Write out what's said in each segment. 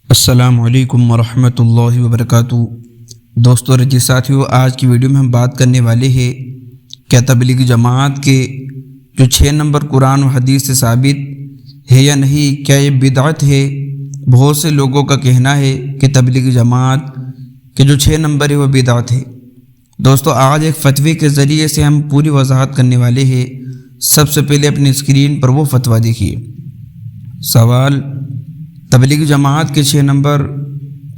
السلام علیکم ورحمۃ اللہ وبرکاتہ۔ دوستو اور جی ساتھیو، آج کی ویڈیو میں ہم بات کرنے والے ہیں کیا تبلیغی جماعت کے جو 6 نمبر قرآن و حدیث سے ثابت ہے یا نہیں، کیا یہ بدعت ہے؟ بہت سے لوگوں کا کہنا ہے کہ تبلیغی جماعت کے جو 6 نمبر ہے وہ بدعت ہے۔ دوستو آج ایک فتوی کے ذریعے سے ہم پوری وضاحت کرنے والے ہیں۔ سب سے پہلے اپنی اسکرین پر وہ فتویٰ دیکھیے۔ سوال: تبلیغی جماعت کے 6 نمبر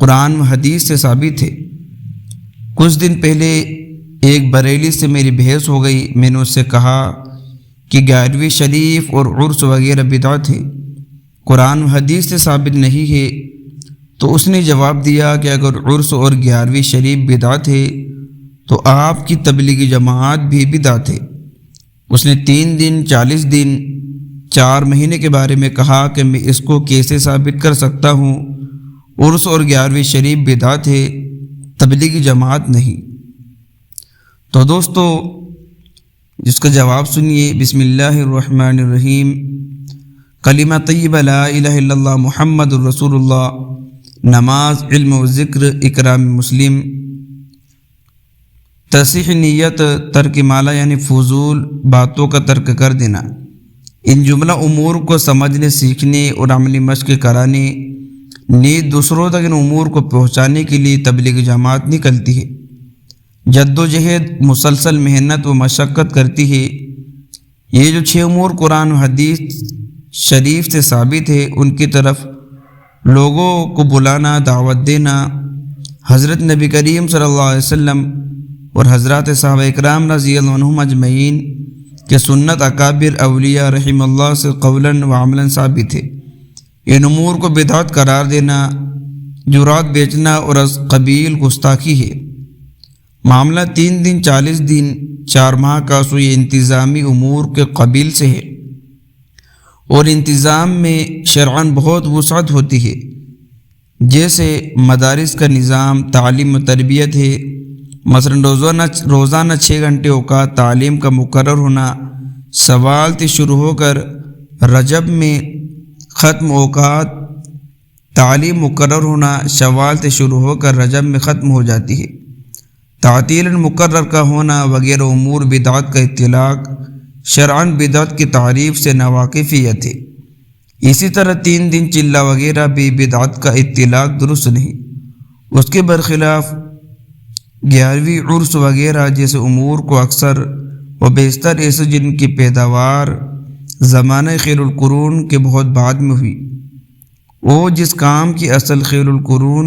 قرآن و حدیث سے ثابت ہے؟ کچھ دن پہلے ایک بریلی سے میری بحث ہو گئی۔ میں نے اس سے کہا کہ 11ویں شریف اور عرس وغیرہ بدعت ہے، قرآن و حدیث سے ثابت نہیں ہے۔ تو اس نے جواب دیا کہ اگر عرس اور 11ویں شریف بدعت ہے تو آپ کی تبلیغی جماعت بھی بدعت ہے۔ اس نے 3 دن، 40 دن، 4 مہینے کے بارے میں کہا کہ میں اس کو کیسے ثابت کر سکتا ہوں؟ عرس اور 11ویں شریف بدعت ہے، تبلیغی جماعت نہیں۔ تو دوستو جس کا جواب سنیے۔ بسم اللہ الرحمن الرحیم۔ کلمہ طیبہ لا الہ الا اللہ محمد الرسول اللہ، نماز، علم و ذکر، اکرام مسلم، تصحیح نیت، ترک مالا یعنی فضول باتوں کا ترک کر دینا۔ ان جملہ امور کو سمجھنے، سیکھنے اور عملی مشق کرانے، نیز دوسروں تک ان امور کو پہنچانے کے لیے تبلیغی جماعت نکلتی ہے۔ جد و جہد، مسلسل محنت و مشقت کرتی ہے۔ یہ جو 6 امور قرآن و حدیث شریف سے ثابت ہے، ان کی طرف لوگوں کو بلانا، دعوت دینا، حضرت نبی کریم صلی اللہ علیہ وسلم اور حضرات صحابہ اکرام رضی اللہ عنہم اجمعین کہ سنت اکابر اولیاء رحم اللہ سے قولاً و عملاً ثابت ہے۔ ان امور کو بدعت قرار دینا جرات بیچنا اور از قبیل گستاخی ہے۔ معاملہ 3 دن، 40 دن، 4 ماہ کا سو یہ انتظامی امور کے قبیل سے ہے، اور انتظام میں شرعاً بہت وسعت ہوتی ہے، جیسے مدارس کا نظام، تعلیم و تربیت ہے۔ مثلاً روزانہ 6 گھنٹے اوقات تعلیم کا مقرر ہونا، سوال سے شروع ہو کر رجب میں ختم اوقات تعلیم مقرر ہونا، شوال سے شروع ہو کر رجب میں ختم ہو جاتی ہے۔ تعطیل مقرر کا ہونا وغیرہ امور بدعت کا اطلاق شرعاً بدعت کی تعریف سے ناواقفیت ہے۔ اسی طرح 3 دن چلہ وغیرہ بھی بدعت کا اطلاق درست نہیں۔ اس کے برخلاف 11ویں عرس وغیرہ جیسے امور کو اکثر و بیشتر ایسے جن کی پیداوار زمانہ خیر القرون کے بہت بعد میں ہوئی، وہ جس کام کی اصل خیر القرون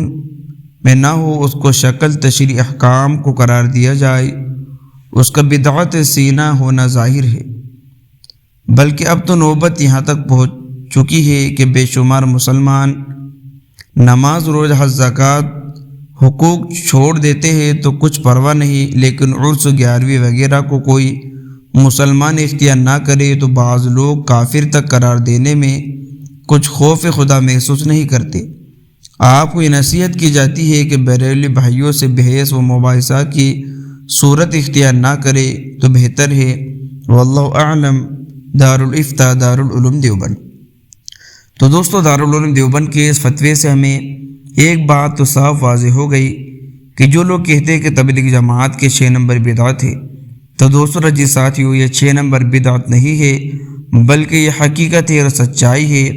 میں نہ ہو، اس کو شکل تشریع احکام کو قرار دیا جائے، اس کا بدعت سینہ ہونا ظاہر ہے۔ بلکہ اب تو نوبت یہاں تک پہنچ چکی ہے کہ بے شمار مسلمان نماز، روزہ، حج، زکوٰۃ، حقوق چھوڑ دیتے ہیں تو کچھ پرواہ نہیں، لیکن عرس 11ویں وغیرہ کو کوئی مسلمان اختیار نہ کرے تو بعض لوگ کافر تک قرار دینے میں کچھ خوف خدا محسوس نہیں کرتے۔ آپ کو یہ نصیحت کی جاتی ہے کہ بریلوی بھائیوں سے بحث و مباحثہ کی صورت اختیار نہ کرے تو بہتر ہے۔ واللہ اعلم۔ دارالفتاء دارالعلوم دیوبند۔ تو دوستو دارالعلوم دیوبند کے اس فتوے سے ہمیں ایک بات تو صاف واضح ہو گئی کہ جو لوگ کہتے ہیں کہ تبلیغی جماعت کے 6 نمبر بدعت ہے، تو دوستو رجی ساتھیو یہ 6 نمبر بدعت نہیں ہے، بلکہ یہ حقیقت ہے اور سچائی ہے۔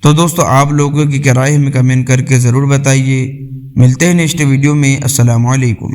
تو دوستو آپ لوگوں کی رائے ہمیں کمنٹ کر کے ضرور بتائیے۔ ملتے ہیں نیکسٹ ویڈیو میں۔ السلام علیکم۔